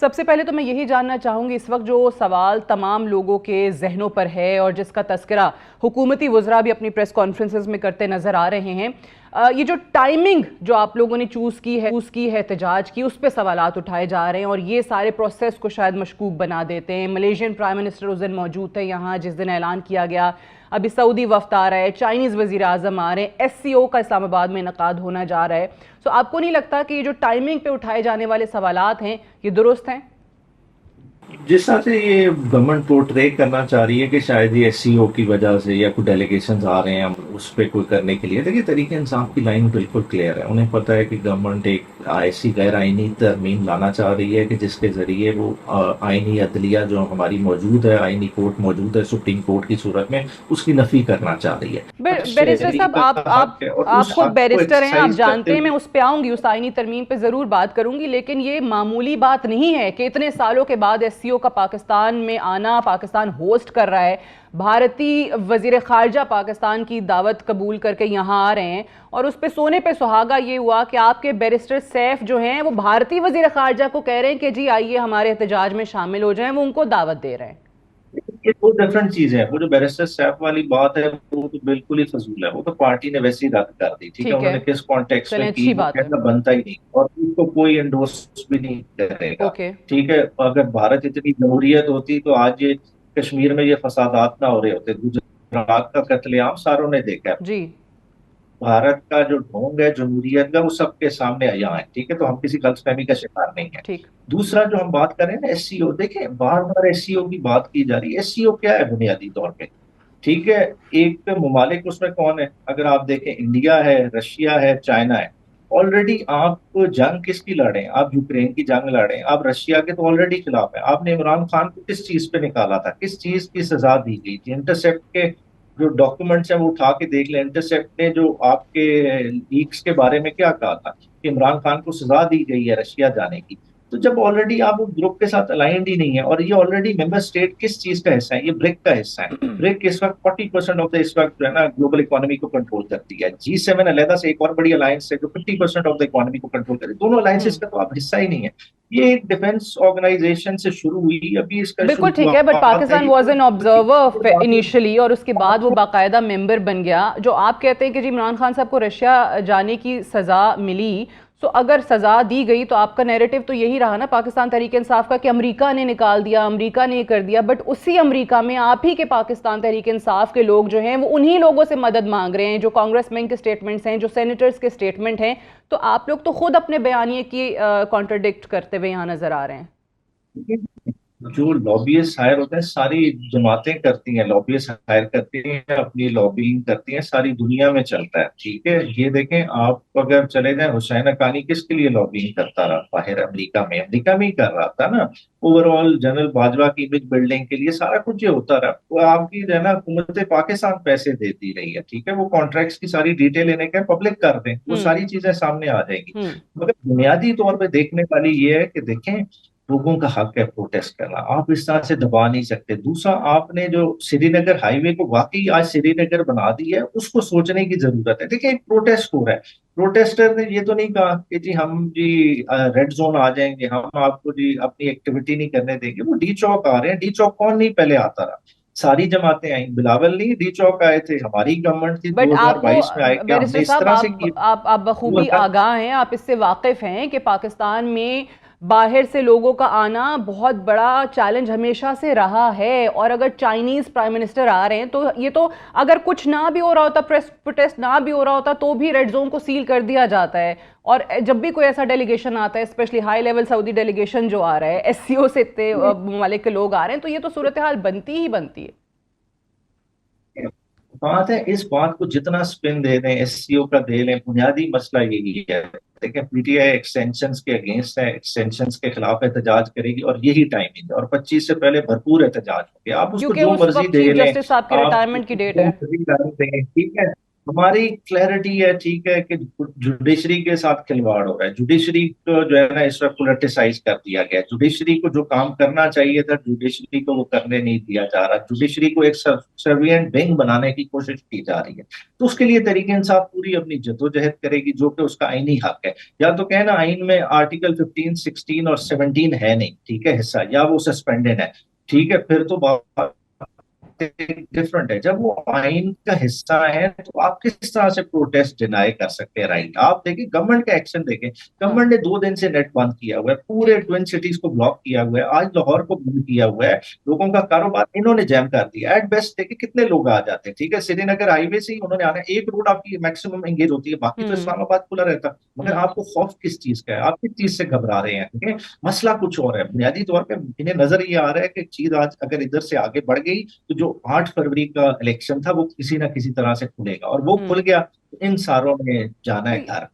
सबसे पहले तो मैं यही जानना चाहूँगी, इस वक्त जो सवाल तमाम लोगों के जहनों पर है और जिसका तस्करा हुकूमती वज़रा भी अपनी प्रेस कॉन्फ्रेंसेस में करते नज़र आ रहे हैं, ये जो टाइमिंग जो आप लोगों ने चूज़ की है एहतजाज की, उस पर सवालात उठाए जा रहे हैं और ये सारे प्रोसेस को शायद मशकूक बना देते हैं। मलेशियन प्राइम मिनिस्टर उस दिन मौजूद थे यहाँ जिस दिन ऐलान किया गया, अभी सऊदी वफ्द आ रहा है, चाइनीज़ वज़ीर आज़म आ रहे हैं, SCO का इस्लामाबाद में इनकाद होना जा रहा है। तो आपको नहीं लगता कि ये जो टाइमिंग पे उठाए जाने वाले सवालात हैं ये दुरुस्त हैं? जिस तरह से ये गवर्नमेंट पोर्ट्रे करना चाह रही है कि शायद ये SCO की वजह से या कोई डेलीगेशन आ रहे हैं हम उस पर कोई करने के लिए, देखिए तरीके इंसाफ की लाइन बिल्कुल क्लियर है। उन्हें पता है कि गवर्नमेंट एक ऐसी गैर आइनी तरमीम लाना चाह रही है कि जिसके जरिए वो आइनी अदलिया जो हमारी मौजूद है, आइनी कोर्ट मौजूद है सुप्रीम कोर्ट की सूरत में, उसकी नफी करना चाह रही है। बैरिस्टर शहरी साहब, का आप हक आप है और आप उस खुद हक को बैरिस्टर हैं, आप एक्सरसाइज जानते करते हैं, मैं हुए उस पे आऊंगी, उस आईनी तरमीम पे जरूर बात करूंगी, लेकिन ये मामूली बात नहीं है कि इतने सालों के बाद SCO का पाकिस्तान में आना, पाकिस्तान होस्ट कर रहा है, भारतीय वजीर खारजा पाकिस्तान की दावत कबूल करके यहाँ आ रहे हैं और उस पे सोने पे सुहागा ये हुआ कि आपके बैरिस्टर सैफ जो हैं वो भारतीय वजीर खारजा को कह रहे हैं कि जी आइए हमारे एहतजाज में शामिल हो जाएं, वो उनको दावत दे रहे हैं। ये दो डिफरेंट चीजें हैं। वो जो बैरिस्टर सैफ वाली बात है वो तो बिल्कुल ही फजूल है, वो तो पार्टी ने वैसे ही रद्द कर दी। ठीक है, ठीक है, उन्होंने किस कॉन्टेक्स्ट चलें, में की अच्छी वो बात है। कहना बनता ही नहीं और उसको कोई एंडोर्स भी नहीं करेगा। ओके। ठीक है, अगर भारत इतनी जमहूरियत होती तो आज ये कश्मीर में ये फसादात ना हो रहे होते। गुजरात का कत्लेआम सारों ने देखा है। जी। भारत का जो ढोंग है जमहूरियत का वो सबके सामने आया है। ठीक है, तो हम किसी गलतफहमी का शिकार नहीं है। ठीक। दूसरा जो हम बात करें ना SCO, देखें बार बार SCO की बात की जा रही है। SCO क्या है बुनियादी तौर पे? ठीक है, एक ममालिक उसमें कौन है? अगर आप देखें, इंडिया है, रशिया है, चाइना है। ऑलरेडी आप जंग किसकी लड़े हैं? आप यूक्रेन की जंग लड़े हैं, आप रशिया के तो ऑलरेडी खिलाफ है। आपने इमरान खान को किस चीज पे निकाला था? किस चीज की सजा दी गई थी? इंटरसेप्ट के जो डॉक्यूमेंट्स हैं वो उठा के देख लें। इंटरसेप्ट ने जो आपके लीक्स के बारे में क्या कहा था कि इमरान खान को सजा दी गई है रशिया जाने की। तो जब ऑलरेडी आप उस ग्रुप के साथ अलाइंड ही नहीं है, और ये ऑलरेडी मेंबर स्टेट किस चीज का हिस्सा है? ये ब्रिक का हिस्सा है। ब्रिक इस वक्त 40% ऑफ द इस वक्त जो है ना ग्लोबल इकोनॉमी को कंट्रोल करती है। G7 अलहदा से एक और बड़ी अलायंस है जो 50% ऑफ द इकोनॉमी को कंट्रोल करती है। दोनों अलायंसेस हम्म। का तो आप हिस्सा ही नहीं है। ये एक डिफेंस ऑर्गेनाइजेशन से शुरू हुई, अभी इसका बिल्कुल ठीक है, बट शुरुआत है पाकिस्तान ये वॉज एन ऑब्जर्वर कोई। इनिशियली और उसके बाद वो बाकायदा मेंबर बन गया। जो आप कहते हैं कि जी इमरान खान साहब को रशिया जाने की सज़ा मिली, तो अगर सज़ा दी गई तो आपका नैरेटिव तो यही रहा ना पाकिस्तान तहरीक इंसाफ का कि अमेरिका ने निकाल दिया, अमेरिका ने कर दिया, बट उसी अमेरिका में आप ही के पाकिस्तान तहरीक इंसाफ के लोग जो हैं वो उन्हीं लोगों से मदद मांग रहे हैं, जो कांग्रेसमैन के स्टेटमेंट्स हैं, जो सेनेटर्स के स्टेटमेंट हैं। तो आप लोग तो खुद अपने बयानिए की कॉन्ट्रडिक्ट करते हुए यहाँ नजर आ रहे हैं। जो लॉबीइस्ट हायर होते हैं, सारी जमातें करती हैं, लॉबीइस्ट हायर करती हैं, अपनी लॉबिंग करती हैं, सारी दुनिया में चलता है। ठीक है, ये देखें आप अगर चले जाएं, हुसैन हक्कानी किसके लिए लॉबिंग करता रहा बाहर? अमेरिका में ही कर रहा था ना। ओवरऑल जनरल बाजवा की इमेज बिल्डिंग के लिए सारा कुछ ये होता रहा। वो आपकी जो है ना हुकूमत पाकिस्तान पैसे देती रही है। ठीक है, वो कॉन्ट्रैक्ट्स की सारी डिटेल इन्हें क्या पब्लिक कर दें, वो हम्म। सारी चीजें सामने आ जाएंगी। हम्म। मगर बुनियादी तौर पे देखने वाली ये है कि देखें, लोगों का हक है प्रोटेस्ट करना, आप इस तरह से दबा नहीं सकते। दूसरा, आपने जो श्रीनगर हाईवे को वाकई आज श्रीनगर बना दी है, उसको सोचने की जरूरत है। देखिए, एक प्रोटेस्ट हो रहा है, प्रोटेस्टर ने ये तो नहीं कहा कि जी हम जी रेड जोन आ जाएंगे, हम आपको जी अपनी एक्टिविटी नहीं करने देंगे। वो डी चौक आ रहे हैं। डी चौक कौन नहीं पहले आता रहा? सारी जमातें आई, बिलावल नहीं डी चौक आए थे, हमारी गवर्नमेंट थी बट आपको 2022 में आए, क्या बैरिस्टर हमने इस साहब, तरह से किया? आप वो बखूबी आगाह हैं, आप इससे वाकिफ हैं कि पाकिस्तान में बाहर से लोगों का आना बहुत बड़ा चैलेंज हमेशा से रहा है, और अगर चाइनीज प्राइम मिनिस्टर आ रहे हैं तो ये तो अगर कुछ ना भी हो रहा होता, प्रेस प्रोटेस्ट ना भी हो रहा होता, तो भी रेड जोन को सील कर दिया जाता है। और जब भी कोई ऐसा डेलीगेशन आता है, specially high level Saudi delegation जो आ रहा है, SCO से इतने ममालिक के लोग आ रहे हैं, तो ये तो सूरत हाल बनती ही बनती है। बात है, इस बात को जितना स्पिन दे दें, SCO का दे लें, बुनियादी मसला यही है। देखें, PTI एक्सटेंशन के अगेंस्ट है, एक्सटेंशन के खिलाफ एहतजाज करेगी और यही टाइमिंग है, और 25 से पहले भरपूर एहतजाज होंगे। आप उसको क्योंकि जो उस मर्जी वक्त दे चीफ लें, जस्टिस साहब के आप रिटायरमेंट की डेट जो है। मर्जी कर दें। ठीक है, हमारी क्लैरिटी है, ठीक है, कि जुडिशरी के साथ खिलवाड़ हो रहा है। जुडिशरी को जो है ना इस वक्त पोलिटिसाइज कर दिया गया है। जुडिशरी को जो काम करना चाहिए था, जुडिशरी को वो करने नहीं दिया जा रहा। जुडिशरी को एक सर्विएंट विंग बनाने की कोशिश की जा रही है। तो उसके लिए तहरीक इंसाफ पूरी अपनी जद्दोजहद करेगी, जो कि उसका आईनी हक है। या तो कहना आइन में आर्टिकल 15, 16 और 17 है नहीं, ठीक है, हिस्सा, या वो सस्पेंडेड है, ठीक है, फिर तो बात डिफरेंट है। जब वो आइन का हिस्सा है तो आप किस तरह से प्रोटेस्ट डिनाई कर सकते हैं? राइट, आप देखिए गवर्नमेंट का एक्शन देखें। हाँ। गवर्नमेंट ने 2 दिन से नेट बंद किया हुआ है, पूरे ठीक। ट्विन सिटीज को ब्लॉक किया हुआ है, आज लाहौर को बंद किया हुआ है। लोगों का कारोबार इन्होंने जैम कर दिया। एट बेस्ट देखिए कितने लोग आ जाते हैं, ठीक है, श्रीनगर हाईवे से ही उन्होंने आना है। एक रोड आपकी मैक्सिमम एंगेज होती है, बाकी तो हम्म। इस्लामाबाद खुला रहता है। मगर हम्म। आपको खौफ किस चीज का है? आप किस चीज से घबरा रहे हैं? ठीक है, मसला कुछ और है। बुनियादी तौर पे इन्हें नजर ये आ रहा है कि चीज आज अगर इधर से आगे बढ़ गई तो जो 8 फरवरी का इलेक्शन था वो किसी ना किसी तरह से खुलेगा, और वो खुल हम्म। गया तो इन सारों में जाना है तो घर।